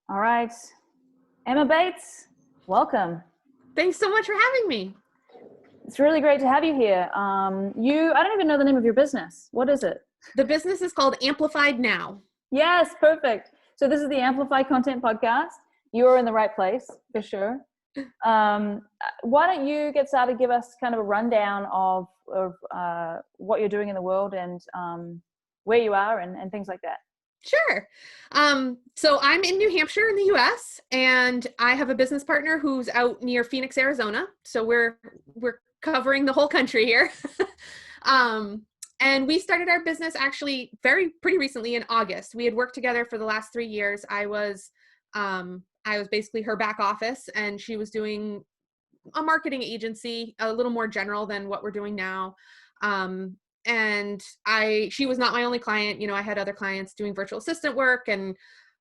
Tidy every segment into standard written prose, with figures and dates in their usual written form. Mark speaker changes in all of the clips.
Speaker 1: All right. Emma Bates, welcome.
Speaker 2: Thanks so much for having me.
Speaker 1: It's really great to have you here. I don't even know the name of your business. What is it?
Speaker 2: The business is called Amplified Now.
Speaker 1: Yes, perfect. So this is the Amplify Content Podcast. You are in the right place for sure. Why don't you get started, give us kind of a rundown of what you're doing in the world and where you are and things like that.
Speaker 2: Sure. So I'm in New Hampshire in the US, and I have a business partner who's out near Phoenix, Arizona. So we're covering the whole country here. And we started our business actually pretty recently in August. We had worked together for the last 3 years. I was basically her back office, and she was doing a marketing agency, a little more general than what we're doing now. And she was not my only client. I had other clients doing virtual assistant work and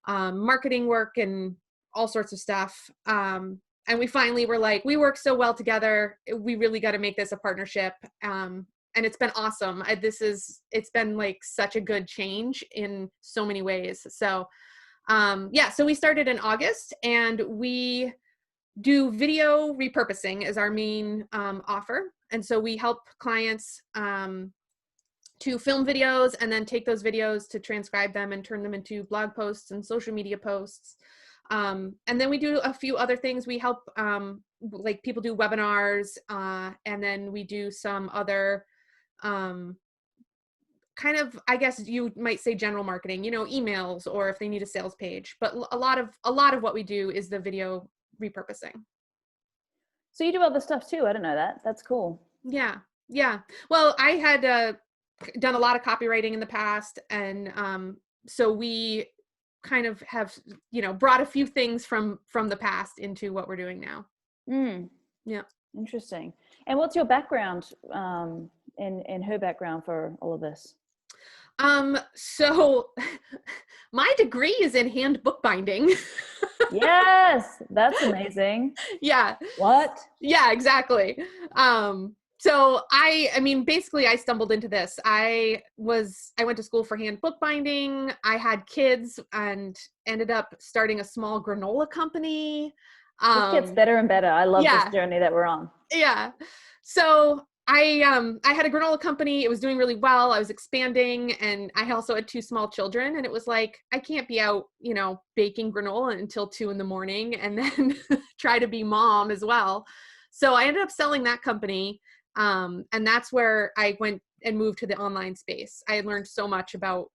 Speaker 2: marketing work and all sorts of stuff. And we finally were like, we work so well together. We really got to make this a partnership. And it's been awesome. It's been like such a good change in so many ways. So so we started in August, and we do video repurposing as our main offer. And so we help clients to film videos and then take those videos to transcribe them and turn them into blog posts and social media posts. And then we do a few other things. We help like people do webinars, and then we do some other kind of, I guess you might say, general marketing, emails, or if they need a sales page. But a lot of what we do is the video repurposing.
Speaker 1: So you do other stuff too. I don't know that. That's cool.
Speaker 2: Yeah. Well, I had done a lot of copywriting in the past, and so we kind of have brought a few things from the past into what we're doing now. Yeah.
Speaker 1: Interesting. And what's your background and her background for all of this?
Speaker 2: So my degree is in hand bookbinding.
Speaker 1: Yes, that's amazing.
Speaker 2: Yeah.
Speaker 1: What?
Speaker 2: Yeah, exactly. So I mean, basically I stumbled into this. I went to school for hand bookbinding. I had kids and ended up starting a small granola company.
Speaker 1: This gets better and better. I love this journey that we're on.
Speaker 2: Yeah. So I had a granola company. It was doing really well. I was expanding, and I also had 2 small children, and it was like, I can't be out, baking granola until 2 a.m. and then try to be mom as well. So I ended up selling that company. And that's where I went and moved to the online space. I had learned so much about,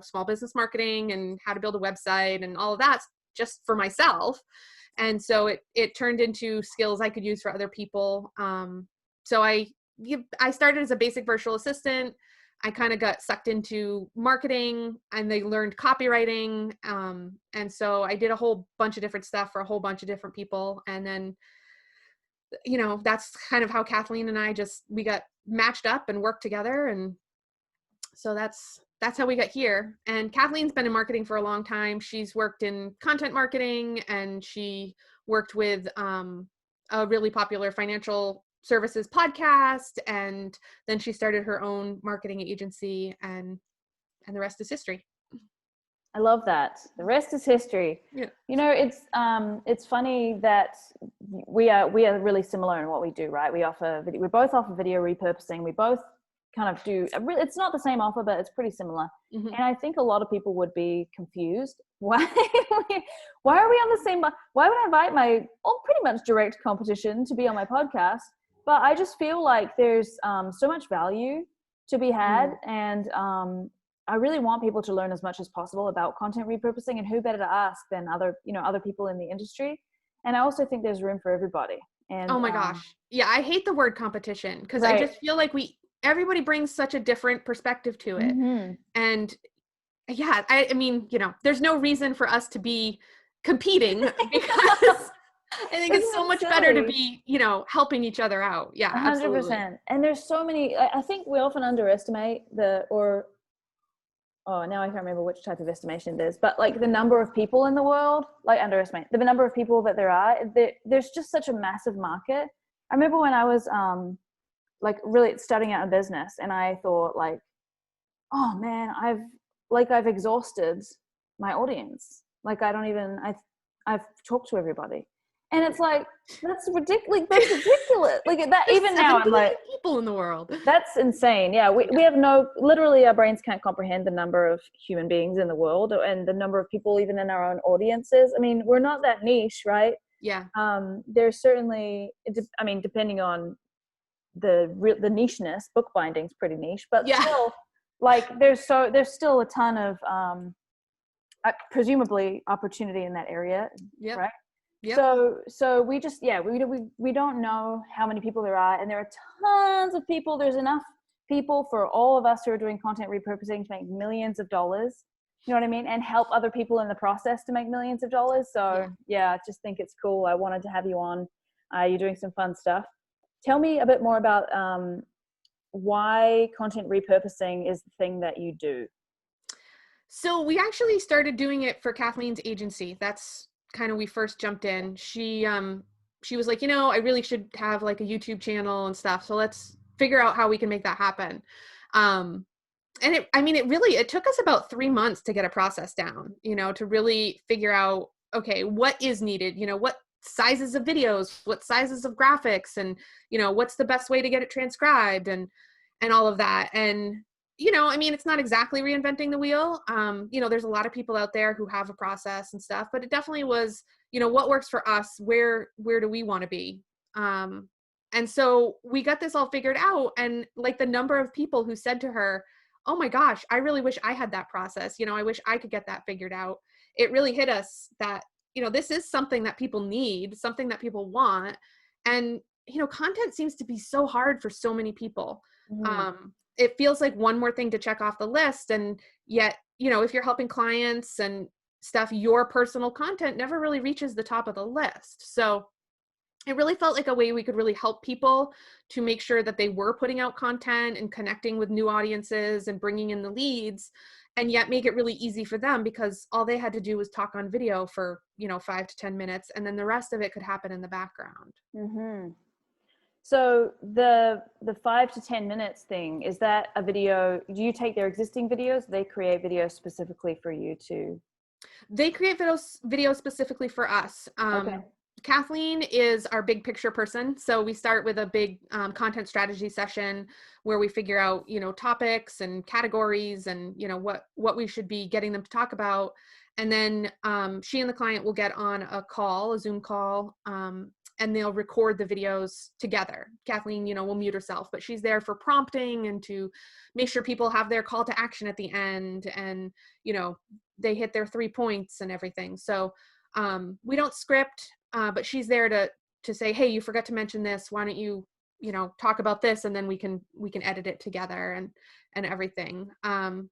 Speaker 2: small business marketing and how to build a website and all of that just for myself. And so it turned into skills I could use for other people. So I started as a basic virtual assistant. I kind of got sucked into marketing, and they learned copywriting. And so I did a whole bunch of different stuff for a whole bunch of different people. And then, that's kind of how Kathleen and I we got matched up and worked together. And so that's how we got here. And Kathleen's been in marketing for a long time. She's worked in content marketing, and she worked with a really popular financial services podcast, and then she started her own marketing agency, and the rest is history.
Speaker 1: I love that. The rest is history.
Speaker 2: Yeah.
Speaker 1: It's funny that we are really similar in what we do, right? We both offer video repurposing. We both kind of do it's not the same offer, but it's pretty similar. Mm-hmm. And I think a lot of people would be confused. Why are we on the same? Why would I invite my pretty much direct competition to be on my podcast? But I just feel like there's so much value to be had. And I really want people to learn as much as possible about content repurposing, and who better to ask than other people in the industry. And I also think there's room for everybody. And
Speaker 2: oh my gosh. Yeah. I hate the word competition, because
Speaker 1: right.
Speaker 2: I just feel like everybody brings such a different perspective to it. Mm-hmm. And yeah, I mean, there's no reason for us to be competing, because I think it's so much better to be, helping each other out. Yeah, 100%. Absolutely.
Speaker 1: And there's so many, I think we often underestimate now I can't remember which type of estimation it is, but like the number of people in the world, underestimate the number of people that there are. There's just such a massive market. I remember when I was really starting out in business, and I thought oh man, I've exhausted my audience. I I've talked to everybody. And it's like, that's ridiculous. That's ridiculous. Like that,
Speaker 2: There's
Speaker 1: even
Speaker 2: 7
Speaker 1: now, I'm
Speaker 2: billion
Speaker 1: like,
Speaker 2: people in the world.
Speaker 1: that's insane. Yeah, we have literally our brains can't comprehend the number of human beings in the world and the number of people even in our own audiences. I mean, we're not that niche, right?
Speaker 2: Yeah.
Speaker 1: There's certainly, I mean, depending on the nicheness, bookbinding's pretty niche, but still, like there's still a ton of presumably opportunity in that area, right?
Speaker 2: Yep.
Speaker 1: So we just, we don't know how many people there are, and there are tons of people. There's enough people for all of us who are doing content repurposing to make millions of dollars. You know what I mean? And help other people in the process to make millions of dollars. So I just think it's cool. I wanted to have you on. You're doing some fun stuff. Tell me a bit more about why content repurposing is the thing that you do.
Speaker 2: So we actually started doing it for Kathleen's agency. That's kind of, we first jumped in. She was like, I really should have like a YouTube channel and stuff. So let's figure out how we can make that happen. And it took us about 3 months to get a process down, to really figure out, okay, what is needed, what sizes of videos, what sizes of graphics, and, what's the best way to get it transcribed and all of that. And it's not exactly reinventing the wheel. There's a lot of people out there who have a process and stuff, but it definitely was, what works for us, where do we want to be? And so we got this all figured out, and like the number of people who said to her, oh my gosh, I really wish I had that process. I wish I could get that figured out. It really hit us that, this is something that people need, something that people want. And, content seems to be so hard for so many people.
Speaker 1: Mm-hmm.
Speaker 2: It feels like one more thing to check off the list. And yet, if you're helping clients and stuff, your personal content never really reaches the top of the list. So it really felt like a way we could really help people to make sure that they were putting out content and connecting with new audiences and bringing in the leads, and yet make it really easy for them, because all they had to do was talk on video for, 5 to 10 minutes. And then the rest of it could happen in the background.
Speaker 1: Mm-hmm. So the 5 to 10 minutes thing, is that a video? Do you take their existing videos? They create videos specifically for you to?
Speaker 2: They create videos specifically for us.
Speaker 1: Okay.
Speaker 2: Kathleen is our big picture person. So we start with a big content strategy session where we figure out, topics and categories and, what we should be getting them to talk about. And then she and the client will get on a Zoom call, and they'll record the videos together. Kathleen, will mute herself, but she's there for prompting and to make sure people have their call to action at the end, and, they hit their 3 points and everything. So we don't script, but she's there to say, hey, you forgot to mention this. Why don't you, talk about this? And then we can edit it together and everything.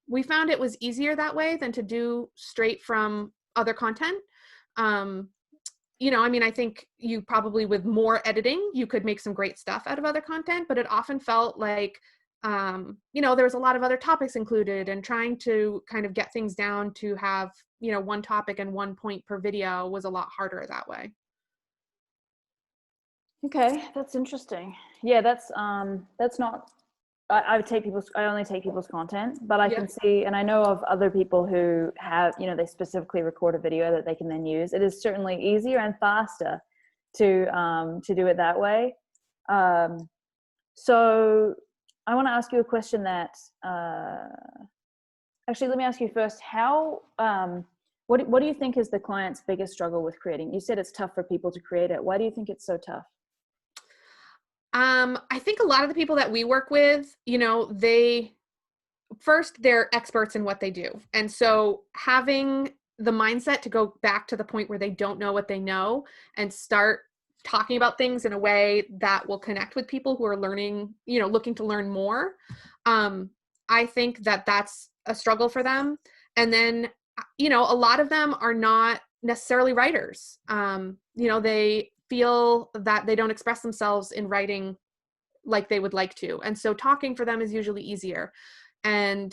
Speaker 2: We found it was easier that way than to do straight from other content. I think you probably, with more editing, you could make some great stuff out of other content, but it often felt like, there was a lot of other topics included, and trying to kind of get things down to have, one topic and 1 point per video was a lot harder that way.
Speaker 1: Okay, that's interesting. Yeah, that's not. I only take people's content, but I can see, and I know of other people who have, they specifically record a video that they can then use. It is certainly easier and faster to do it that way. So I want to ask you a question that, actually, let me ask you first, what do you think is the client's biggest struggle with creating? You said it's tough for people to create it. Why do you think it's so tough?
Speaker 2: I think a lot of the people that we work with, they're experts in what they do. And so having the mindset to go back to the point where they don't know what they know and start talking about things in a way that will connect with people who are learning, looking to learn more. I think that that's a struggle for them. And then, a lot of them are not necessarily writers. They feel that they don't express themselves in writing like they would like to. And so talking for them is usually easier. And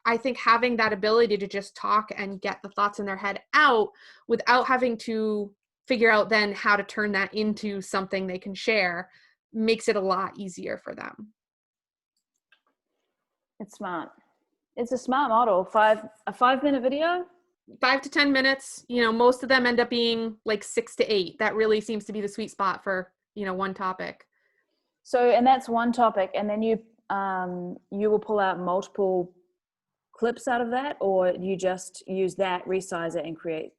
Speaker 2: I think having that ability to just talk and get the thoughts in their head out without having to figure out then how to turn that into something they can share makes it a lot easier for them.
Speaker 1: It's smart. It's a smart model. A 5-minute video.
Speaker 2: 5 to 10 minutes. Most of them end up being like 6 to 8. That really seems to be the sweet spot for, one topic.
Speaker 1: So, and that's one topic, and then you will pull out multiple clips out of that, or you just use that, resize it, and create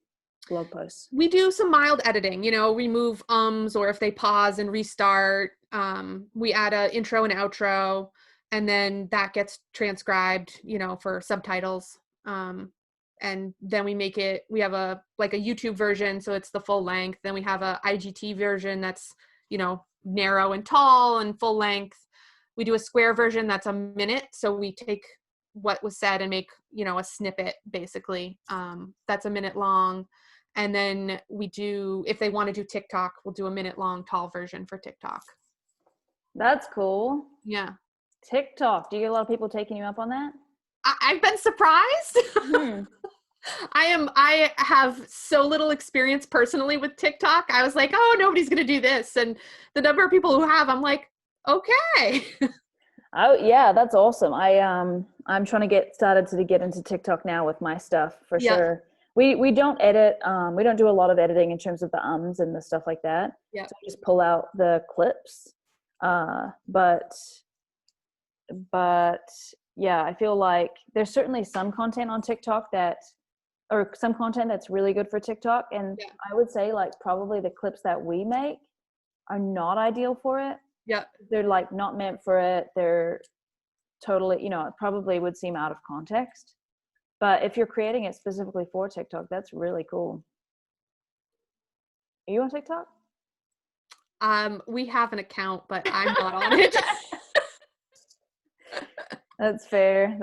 Speaker 1: blog posts?
Speaker 2: We do some mild editing, remove or if they pause and restart. We add an intro and outro, and then that gets transcribed, for subtitles. And then we have a YouTube version, so it's the full length. Then we have a IGT version that's, narrow and tall and full length. We do a square version that's a minute. So we take what was said and make, a snippet basically. That's a minute long. And then if they want to do TikTok, we'll do a minute long tall version for TikTok.
Speaker 1: That's cool.
Speaker 2: Yeah.
Speaker 1: TikTok. Do you get a lot of people taking you up on that?
Speaker 2: I've been surprised. Mm-hmm. I have so little experience personally with TikTok. I was like, oh, nobody's going to do this. And the number of people who have, I'm like, okay.
Speaker 1: Oh yeah, that's awesome. I'm trying to get started to get into TikTok now with my stuff for sure. We don't edit. We don't do a lot of editing in terms of the and the stuff like that.
Speaker 2: Yeah.
Speaker 1: So we just pull out the clips. But yeah, I feel like there's certainly some content on TikTok or some content that's really good for TikTok. And I would say like probably the clips that we make are not ideal for it.
Speaker 2: Yeah.
Speaker 1: They're like not meant for it. They're totally, it probably would seem out of context. But if you're creating it specifically for TikTok, that's really cool. Are you on TikTok?
Speaker 2: We have an account, but I'm not on it.
Speaker 1: That's fair.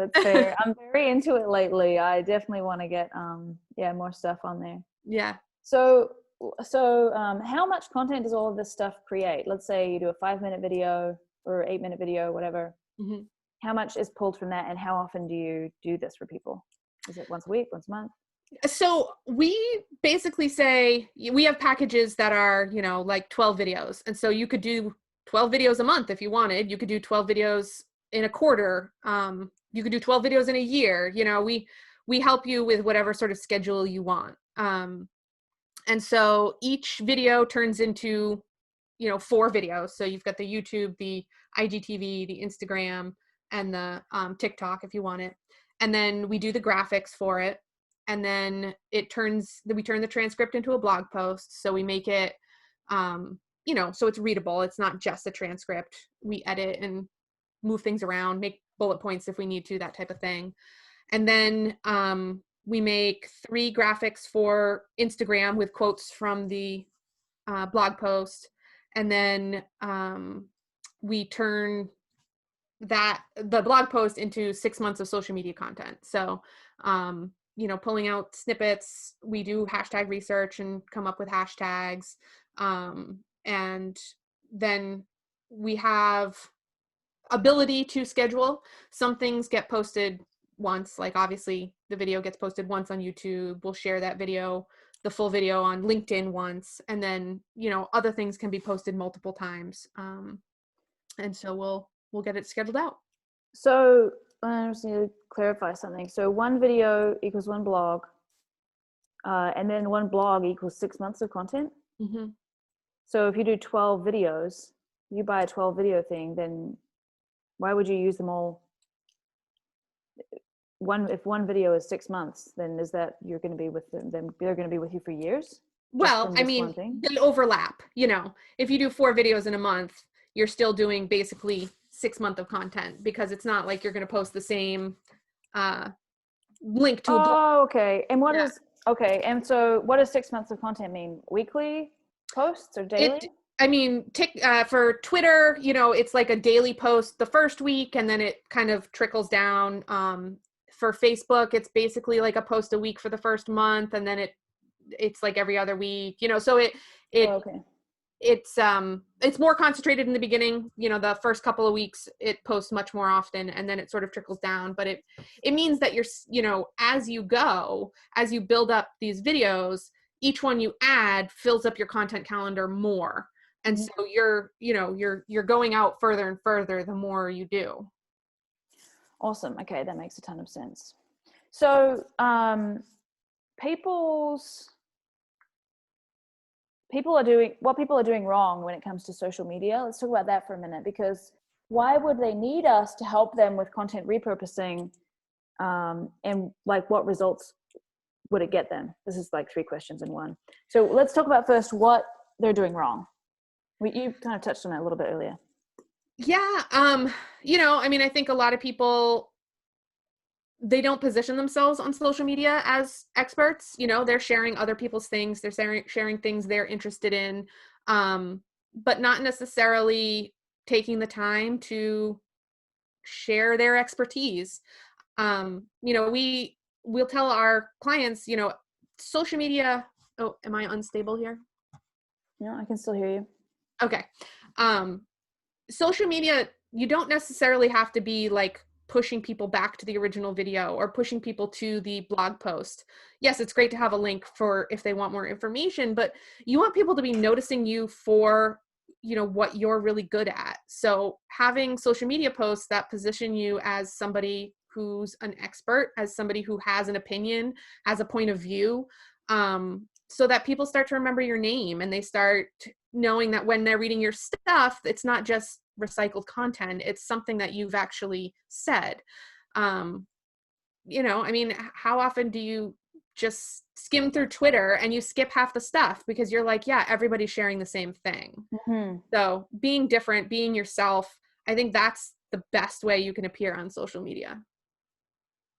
Speaker 1: I'm very into it lately. I definitely want to get more stuff on there.
Speaker 2: Yeah.
Speaker 1: So how much content does all of this stuff create? Let's say you do a 5-minute video or 8-minute video, whatever. Mm-hmm. How much is pulled from that, and how often do you do this for people? Is it once a week, once a month?
Speaker 2: So we basically say we have packages that are, like 12 videos. And so you could do 12 videos a month if you wanted. You could do 12 videos in a quarter. You could do 12 videos in a year. We help you with whatever sort of schedule you want. And so each video turns into, 4 videos. So you've got the YouTube, the IGTV, the Instagram, and the TikTok if you want it. And then we do the graphics for it. And then we turn the transcript into a blog post. So we make it, so it's readable. It's not just a transcript. We edit and move things around, make bullet points if we need to, that type of thing. And then we make 3 graphics for Instagram with quotes from the blog post. And then we turn the blog post into 6 months of social media content. So, pulling out snippets, we do hashtag research and come up with hashtags. And then we have ability to schedule. Some things get posted once, like obviously the video gets posted once on YouTube. We'll share that video, the full video, on LinkedIn once. And then, other things can be posted multiple times. And so we'll get it scheduled out.
Speaker 1: So I just need to clarify something. So 1 video equals 1 blog, and then 1 blog equals 6 months of content. Mm-hmm. So if you do 12 videos, you buy a 12 video thing, then why would you use them all? If 1 video is 6 months, then is that you're going to be with them? They're going to be with you for years?
Speaker 2: Well, I mean, they overlap. If you do 4 videos in a month, you're still doing basically 6 months of content, because it's not like you're going to post the same link to a blog.
Speaker 1: Oh, okay. And and so what does 6 months of content mean? Weekly posts or daily?
Speaker 2: For Twitter, it's like a daily post the first week, and then it kind of trickles down. For Facebook, it's basically like a post a week for the first month, and then it's like every other week. So it's more concentrated in the beginning. The first couple of weeks it posts much more often, and then it sort of trickles down. But it means that you're, as you go, as you build up these videos, each one you add fills up your content calendar more. And so you're going out further and further the more you do.
Speaker 1: Awesome. Okay. That makes a ton of sense. So, people's people are doing wrong when it comes to social media. Let's talk about that for a minute, because why would they need us to help them with content repurposing, and like what results would it get them? This is like 3 questions in one. So let's talk about first what they're doing wrong. You kind of touched on that a little bit earlier.
Speaker 2: Yeah. I mean, I think a lot of people, they don't position themselves on social media as experts. They're sharing other people's things. They're sharing things they're interested in, but not necessarily taking the time to share their expertise. We'll tell our clients, social media. Oh, am I unstable here?
Speaker 1: No, I can still hear you.
Speaker 2: Okay. Social media, you don't necessarily have to be like pushing people back to the original video or pushing people to the blog post. Yes, it's great to have a link for if they want more information, but you want people to be noticing you for, what you're really good at. So having social media posts that position you as somebody who's an expert, as somebody who has an opinion, has a point of view, so that people start to remember your name and they start knowing that when they're reading your stuff, it's not just recycled content, it's something that you've actually said. I mean, how often do you just skim through Twitter and you skip half the stuff because you're like, yeah, everybody's sharing the same thing. Mm-hmm. So being different, being yourself, I think that's the best way you can appear on social media.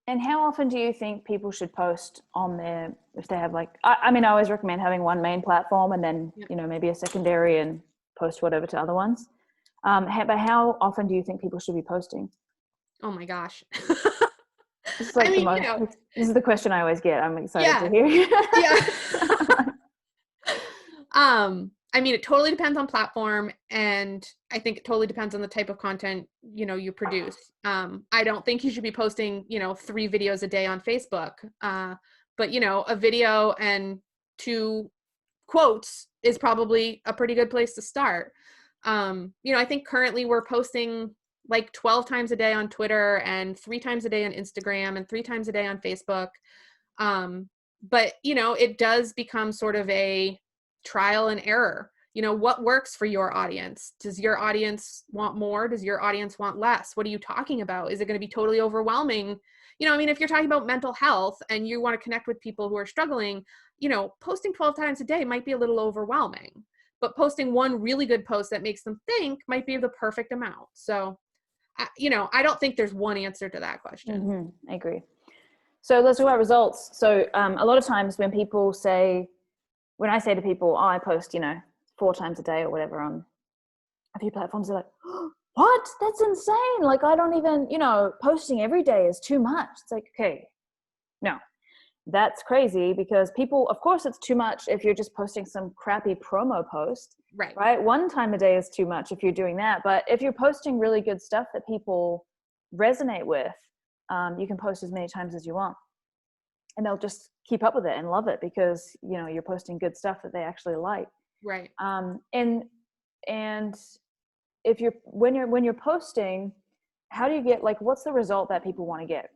Speaker 1: And how often do you think people should post on there if they have I mean, I always recommend having one main platform and then, maybe a secondary and post whatever to other ones. But how often do you think people should be posting?
Speaker 2: Oh my gosh.
Speaker 1: This is like this is the question I always get. I'm excited to hear you.
Speaker 2: Yeah. I mean, it totally depends on platform, and I think it totally depends on the type of content, you produce. I don't think you should be posting, 3 videos a day on Facebook. But, a video and 2 quotes is probably a pretty good place to start. I think currently we're posting like 12 times a day on Twitter and 3 times a day on Instagram and 3 times a day on Facebook. But, it does become sort of a trial and error. What works for your audience? Does your audience want more? Does your audience want less? What are you talking about? Is it going to be totally overwhelming? I mean, if you're talking about mental health and you want to connect with people who are struggling, posting 12 times a day might be a little overwhelming, but posting one really good post that makes them think might be the perfect amount. So, I don't think there's one answer to that question.
Speaker 1: Mm-hmm. I agree. So let's talk about results. So a lot of times when I say to people, oh, I post, 4 times a day or whatever on a few platforms, they're like, oh, what? That's insane. Like, I don't even, posting every day is too much. It's like, okay, no, that's crazy, because people, of course it's too much if you're just posting some crappy promo post, right? 1 time a day is too much if you're doing that. But if you're posting really good stuff that people resonate with, you can post as many times as you want. And they'll just keep up with it and love it because, you're posting good stuff that they actually like.
Speaker 2: Right.
Speaker 1: And if when you're posting, how do you get, what's the result that people want to get?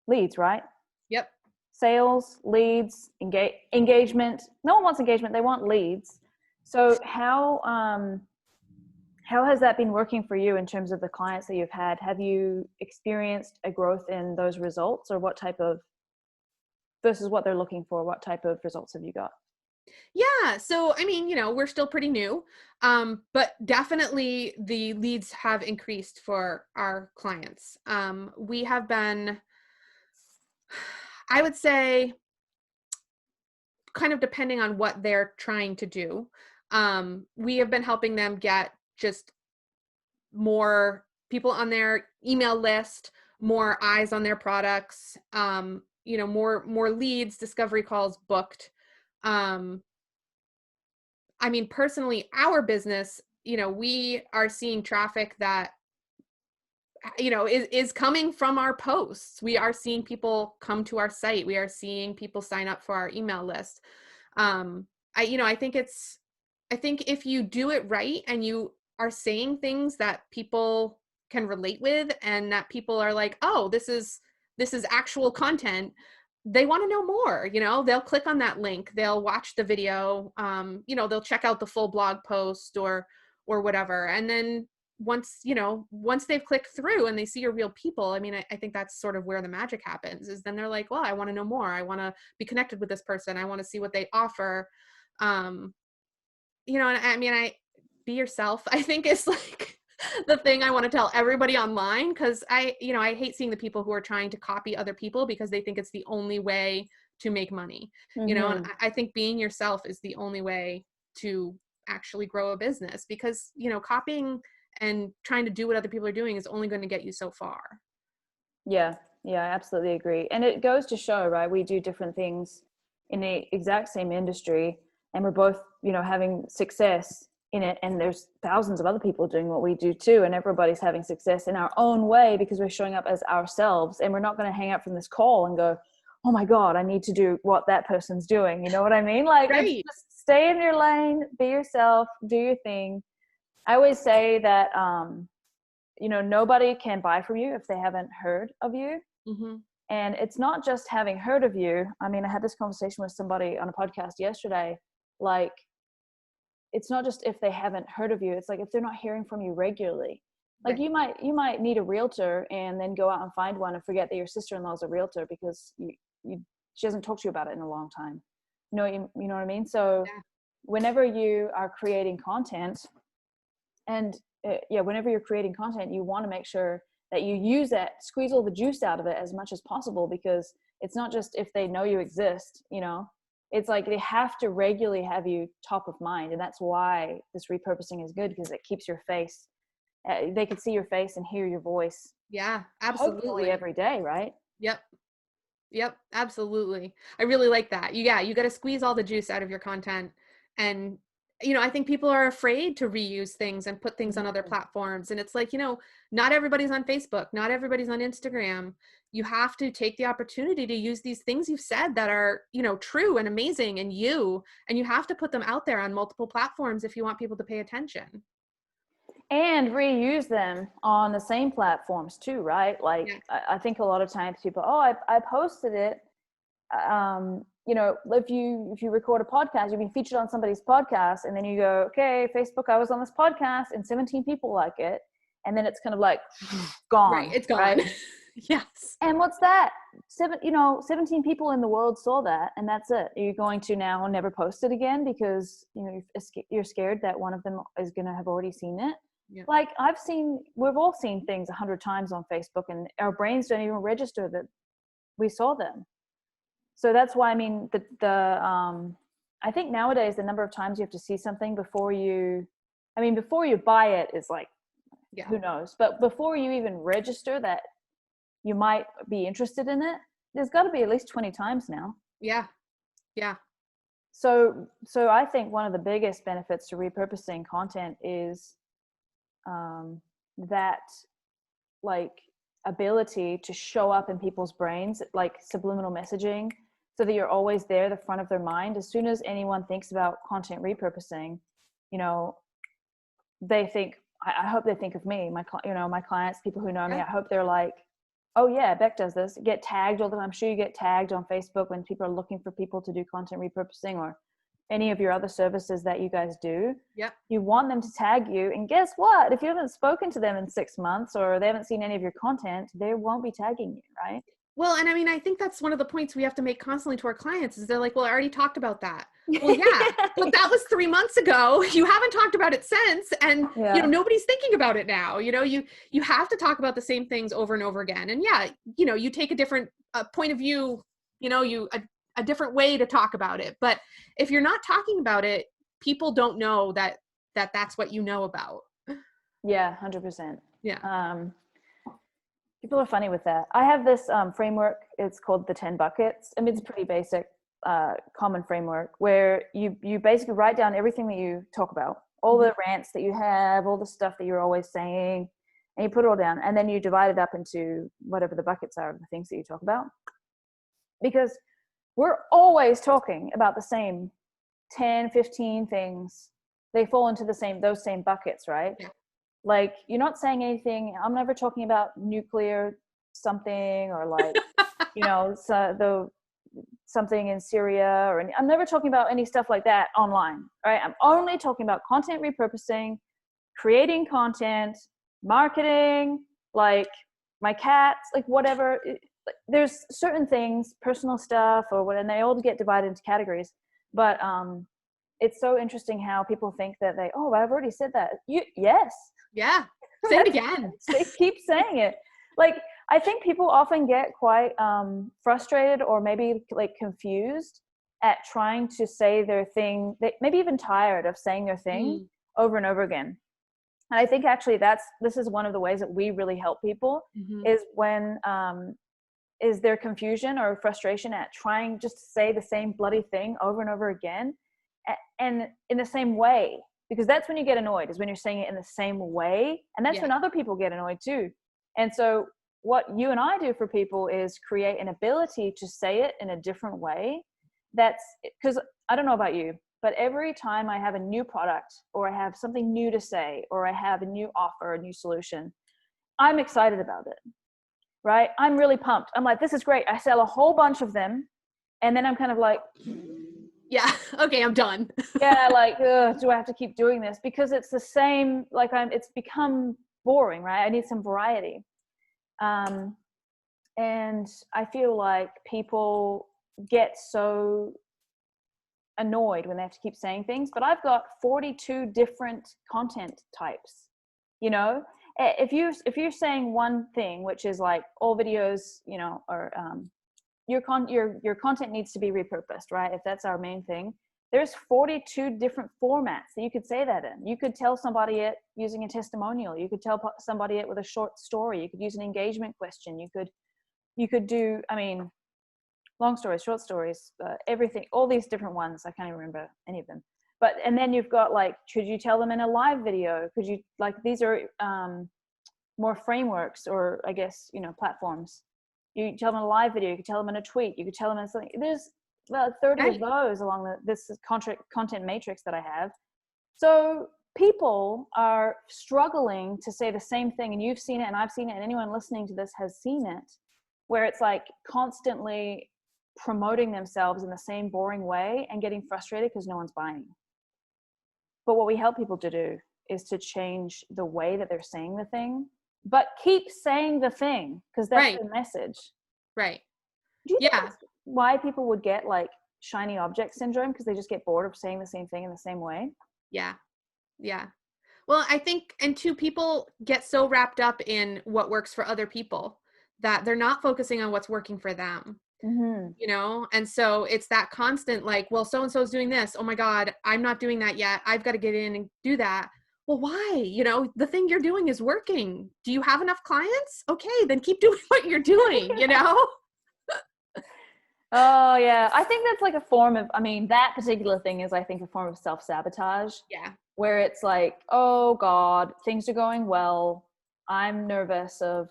Speaker 1: Leads, right?
Speaker 2: Yep.
Speaker 1: Sales, leads, engagement. No one wants engagement. They want leads. So how has that been working for you in terms of the clients that you've had? Have you experienced a growth in those results, or what type of, versus what they're looking for, what type of results have you got?
Speaker 2: Yeah. So, I mean, we're still pretty new, but definitely the leads have increased for our clients. We have been, I would say, kind of depending on what they're trying to do, we have been helping them get just more people on their email list, more eyes on their products, more leads, discovery calls booked. I mean, personally, our business, we are seeing traffic that, is coming from our posts. We are seeing people come to our site. We are seeing people sign up for our email list. I think if you do it right and you are saying things that people can relate with and that people are like, oh, this is actual content, they want to know more, they'll click on that link, they'll watch the video, they'll check out the full blog post or whatever. And then once they've clicked through and they see your real people, I mean, I think that's sort of where the magic happens, is then they're like, well, I want to know more. I want to be connected with this person. I want to see what they offer. And I mean, be yourself, I think, is like the thing I want to tell everybody online. Cause I hate seeing the people who are trying to copy other people because they think it's the only way to make money, and I think being yourself is the only way to actually grow a business, because, copying and trying to do what other people are doing is only going to get you so far.
Speaker 1: Yeah, I absolutely agree. And it goes to show, right? We do different things in the exact same industry, and we're both, having success in it. And there's thousands of other people doing what we do too. And everybody's having success in our own way because we're showing up as ourselves. And we're not going to hang out from this call and go, oh my God, I need to do what that person's doing. You know what I mean? Like,
Speaker 2: right.
Speaker 1: Just stay in your lane, be yourself, do your thing. I always say that, nobody can buy from you if they haven't heard of you.
Speaker 2: Mm-hmm.
Speaker 1: And it's not just having heard of you. I mean, I had this conversation with somebody on a podcast yesterday. Like, it's not just if they haven't heard of you. It's like if they're not hearing from you regularly. Like, right. you might need a realtor and then go out and find one and forget that your sister-in-law is a realtor because she hasn't talked to you about it in a long time. You know what I mean? So whenever you are creating content, and whenever you're creating content, you want to make sure that you use that, squeeze all the juice out of it as much as possible, because it's not just if they know you exist, it's like they have to regularly have you top of mind. And that's why this repurposing is good, because it keeps your face, they can see your face and hear your voice.
Speaker 2: Yeah, absolutely.
Speaker 1: Hopefully every day, right?
Speaker 2: Yep, absolutely. I really like that. You got to squeeze all the juice out of your content. And I think people are afraid to reuse things and put things on other platforms. And it's like, not everybody's on Facebook, not everybody's on Instagram. You have to take the opportunity to use these things you've said that are, true and amazing, and you have to put them out there on multiple platforms if you want people to pay attention. And
Speaker 1: reuse them on the same platforms too, right? Like, I think a lot of times people, I posted it. If you record a podcast, you've been featured on somebody's podcast, and then you go, okay, Facebook, I was on this podcast and 17 people like it. And then it's kind of like gone.
Speaker 2: Right. It's gone.
Speaker 1: Right?
Speaker 2: Yes.
Speaker 1: And what's that? 17 people in the world saw that, and that's it. Are you going to now never post it again because, you're scared that one of them is going to have already seen it? Yeah. Like, we've all seen things 100 times on Facebook, and our brains don't even register that we saw them. So that's why, I mean, I think nowadays the number of times you have to see something before you buy it is like, who knows? But before you even register that you might be interested in it, there's got to be at least 20 times now.
Speaker 2: Yeah.
Speaker 1: So I think one of the biggest benefits to repurposing content is that, like, ability to show up in people's brains, like subliminal messaging, so that you're always there, the front of their mind. As soon as anyone thinks about content repurposing, they think, I hope they think of me, my clients, people who know me. I hope they're like, oh yeah, Beck does this. Get tagged all the time. I'm sure you get tagged on Facebook when people are looking for people to do content repurposing, or any of your other services that you guys do.
Speaker 2: Yep.
Speaker 1: You want them to tag you. And guess what? If you haven't spoken to them in 6 months, or they haven't seen any of your content, they won't be tagging you, right?
Speaker 2: Well, and I mean, I think that's one of the points we have to make constantly to our clients, is they're like, well, I already talked about that. Well, yeah, but that was 3 months ago. You haven't talked about it since. And, nobody's thinking about it now. You have to talk about the same things over and over again. And you take a different point of view, a different way to talk about it. But if you're not talking about it, people don't know that that's what you know about.
Speaker 1: Yeah, 100%.
Speaker 2: Yeah.
Speaker 1: People are funny with that. I have this framework. It's called the 10 buckets. I mean, it's a pretty basic, common framework where you basically write down everything that you talk about, all the rants that you have, all the stuff that you're always saying, and you put it all down. And then you divide it up into whatever the buckets are of the things that you talk about. Because we're always talking about the same 10, 15 things. They fall into those same buckets, right? Yeah. Like, you're not saying anything. I'm never talking about nuclear something, or like, so something in Syria, or I'm never talking about any stuff like that online, right? I'm only talking about content repurposing, creating content, marketing, like my cats, like whatever. There's certain things, personal stuff or what, and they all get divided into categories. But it's so interesting how people think that I've already said that. Yes.
Speaker 2: Yeah. Say it again.
Speaker 1: They keep saying it. Like, I think people often get quite frustrated or maybe like confused at trying to say their thing. They maybe even tired of saying their thing over and over again. And I think actually this is one of the ways that we really help people is when is their confusion or frustration at trying just to say the same bloody thing over and over again and in the same way, because that's when you get annoyed, is when you're saying it in the same way. And that's when other people get annoyed too. And so what you and I do for people is create an ability to say it in a different way. That's because I don't know about you, but every time I have a new product or I have something new to say, or I have a new offer, a new solution, I'm excited about it, right? I'm really pumped. I'm like, this is great. I sell a whole bunch of them. And then I'm kind of like,
Speaker 2: yeah, okay, I'm done.
Speaker 1: yeah, like, do I have to keep doing this? Because it's the same, like it's become boring, right? I need some variety. And I feel like people get so annoyed when they have to keep saying things, but I've got 42 different content types. If you're saying one thing, which is like all videos, or your content needs to be repurposed, right? If that's our main thing, there's 42 different formats that you could say that in. You could tell somebody it using a testimonial. You could tell somebody it with a short story. You could use an engagement question. You could do, long stories, short stories, everything, all these different ones. I can't even remember any of them. But, and then you've got like, could you tell them in a live video? Could you, like, these are more frameworks, or I guess, platforms. You tell them in a live video, you could tell them in a tweet, you could tell them in something. There's about 30 of those along this content matrix that I have. So people are struggling to say the same thing, and you've seen it and I've seen it and anyone listening to this has seen it, where it's like constantly promoting themselves in the same boring way and getting frustrated because no one's buying. But what we help people to do is to change the way that they're saying the thing, but keep saying the thing, because that's the message.
Speaker 2: Right.
Speaker 1: Do you think that's why people would get like shiny object syndrome? Because they just get bored of saying the same thing in the same way?
Speaker 2: Yeah. Yeah. Well, I think, and two, people get so wrapped up in what works for other people that they're not focusing on what's working for them. And so it's that constant, like, well, so-and-so is doing this. Oh my God, I'm not doing that yet. I've got to get in and do that. Well, why? The thing you're doing is working. Do you have enough clients? Okay, then keep doing what you're doing,
Speaker 1: Oh yeah. I think that's like a form of, that particular thing is, I think, a form of self-sabotage.
Speaker 2: Yeah.
Speaker 1: Where it's like, oh God, things are going well. I'm nervous of,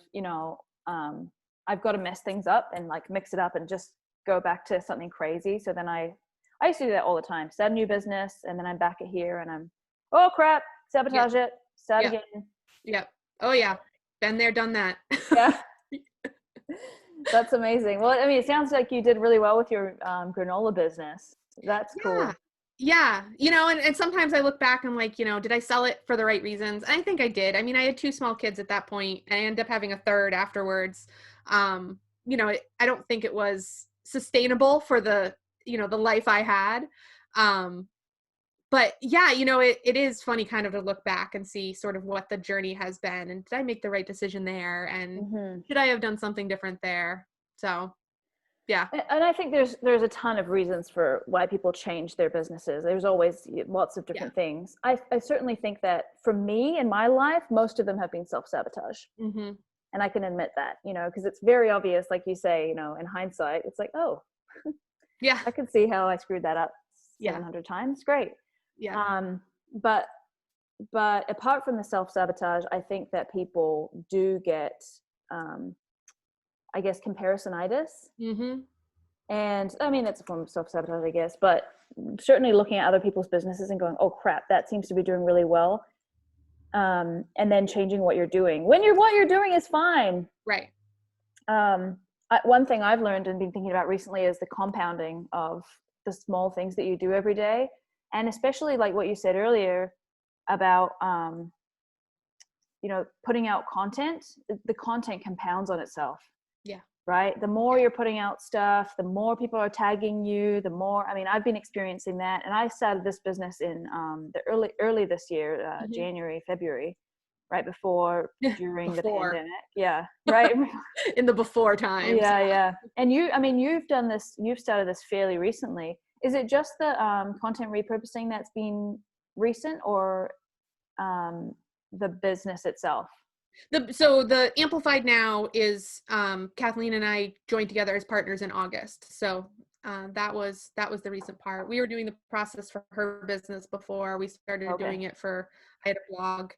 Speaker 1: I've got to mess things up and like mix it up and just go back to something crazy. So then I used to do that all the time. Start a new business, and then I'm back at here and I'm, oh crap, sabotage it, start again.
Speaker 2: Yep. Oh yeah. Been there, done that.
Speaker 1: Yeah. That's amazing. Well, it sounds like you did really well with your granola business. That's cool.
Speaker 2: Yeah. And sometimes I look back and like, did I sell it for the right reasons? And I think I did. I had 2 small kids at that point, and I ended up having a third afterwards. I don't think it was sustainable for the life I had. But yeah, it is funny kind of to look back and see sort of what the journey has been, and did I make the right decision there? And should I have done something different there? So yeah.
Speaker 1: And I think there's a ton of reasons for why people change their businesses. There's always lots of different things. I certainly think that for me in my life, most of them have been self-sabotage. And I can admit that, because it's very obvious, like you say, in hindsight, it's like, oh,
Speaker 2: yeah,
Speaker 1: I can see how I screwed that up 700 times. Great.
Speaker 2: Yeah.
Speaker 1: But apart from the self-sabotage, I think that people do get, I guess, comparisonitis. And it's a form of self-sabotage, I guess, but certainly looking at other people's businesses and going, oh crap, that seems to be doing really well. And then changing what you're doing when what you're doing is fine.
Speaker 2: Right.
Speaker 1: one thing I've learned and been thinking about recently is the compounding of the small things that you do every day. And especially like what you said earlier about, putting out content, the content compounds on itself.
Speaker 2: Yeah.
Speaker 1: Right. The more you're putting out stuff, the more people are tagging you, the more, I mean, I've been experiencing that. And I started this business in the early this year, January, February, right before, during the pandemic. Yeah. Right.
Speaker 2: In the before times.
Speaker 1: Yeah. And you've started this fairly recently. Is it just the content repurposing that's been recent, or the business itself?
Speaker 2: So the Amplified Now is Kathleen and I joined together as partners in August. So that was the recent part. We were doing the process for her business before we started doing it for, I had a blog,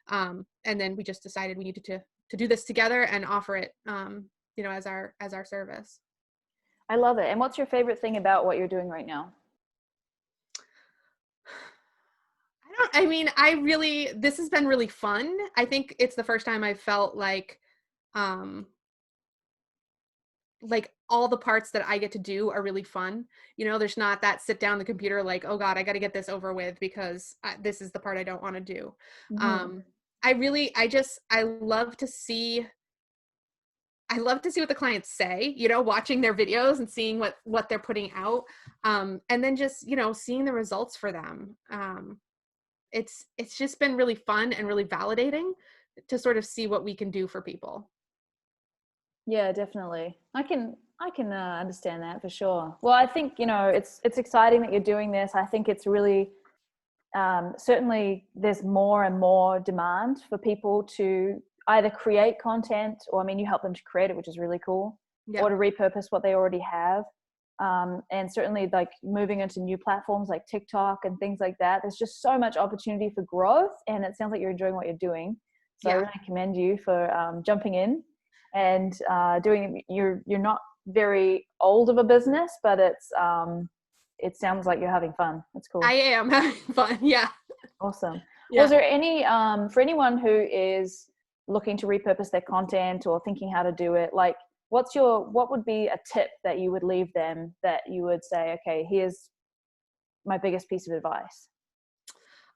Speaker 2: and then we just decided we needed to do this together and offer it, as our service.
Speaker 1: I love it. And what's your favorite thing about what you're doing right now?
Speaker 2: This has been really fun. I think it's the first time I've felt like all the parts that I get to do are really fun. There's not that sit down the computer like, oh God, I got to get this over with because this is the part I don't want to do.
Speaker 1: Mm-hmm.
Speaker 2: I love to see what the clients say, watching their videos and seeing what they're putting out. And then just, seeing the results for them. It's just been really fun and really validating to sort of see what we can do for people.
Speaker 1: Yeah, definitely. I can understand that for sure. Well, I think, it's exciting that you're doing this. I think it's really, certainly there's more and more demand for people to either create content, or, I mean, you help them to create it, which is really cool, or to repurpose what they already have. And certainly like moving into new platforms like TikTok and things like that, there's just so much opportunity for growth, and it sounds like you're enjoying what you're doing. So I really commend you for jumping in and you're not very old of a business, but it sounds like you're having fun. That's cool.
Speaker 2: I am having fun. Yeah.
Speaker 1: Awesome. Yeah. Was there any, for anyone who is looking to repurpose their content or thinking how to do it, like, what would be a tip that you would leave them that you would say, okay, here's my biggest piece of advice?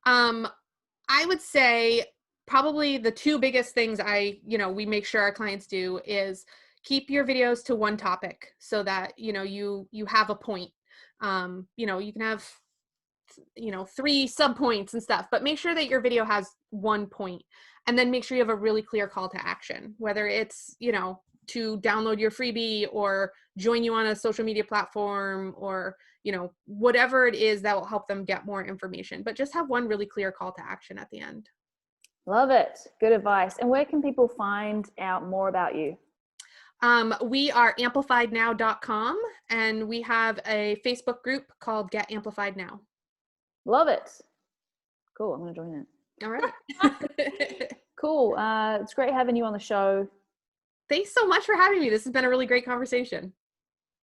Speaker 2: I would say probably the two biggest things we make sure our clients do is keep your videos to one topic so that, you have a point. You can have, 3 sub points and stuff, but make sure that your video has one point, and then make sure you have a really clear call to action, whether it's, to download your freebie or join you on a social media platform, or, whatever it is that will help them get more information, but just have one really clear call to action at the end.
Speaker 1: Love it. Good advice. And where can people find out more about you?
Speaker 2: We are amplifiednow.com, and we have a Facebook group called Get Amplified Now.
Speaker 1: Love it. Cool. I'm going to join it.
Speaker 2: All right.
Speaker 1: Cool. It's great having you on the show.
Speaker 2: Thanks so much for having me. This has been a really great conversation.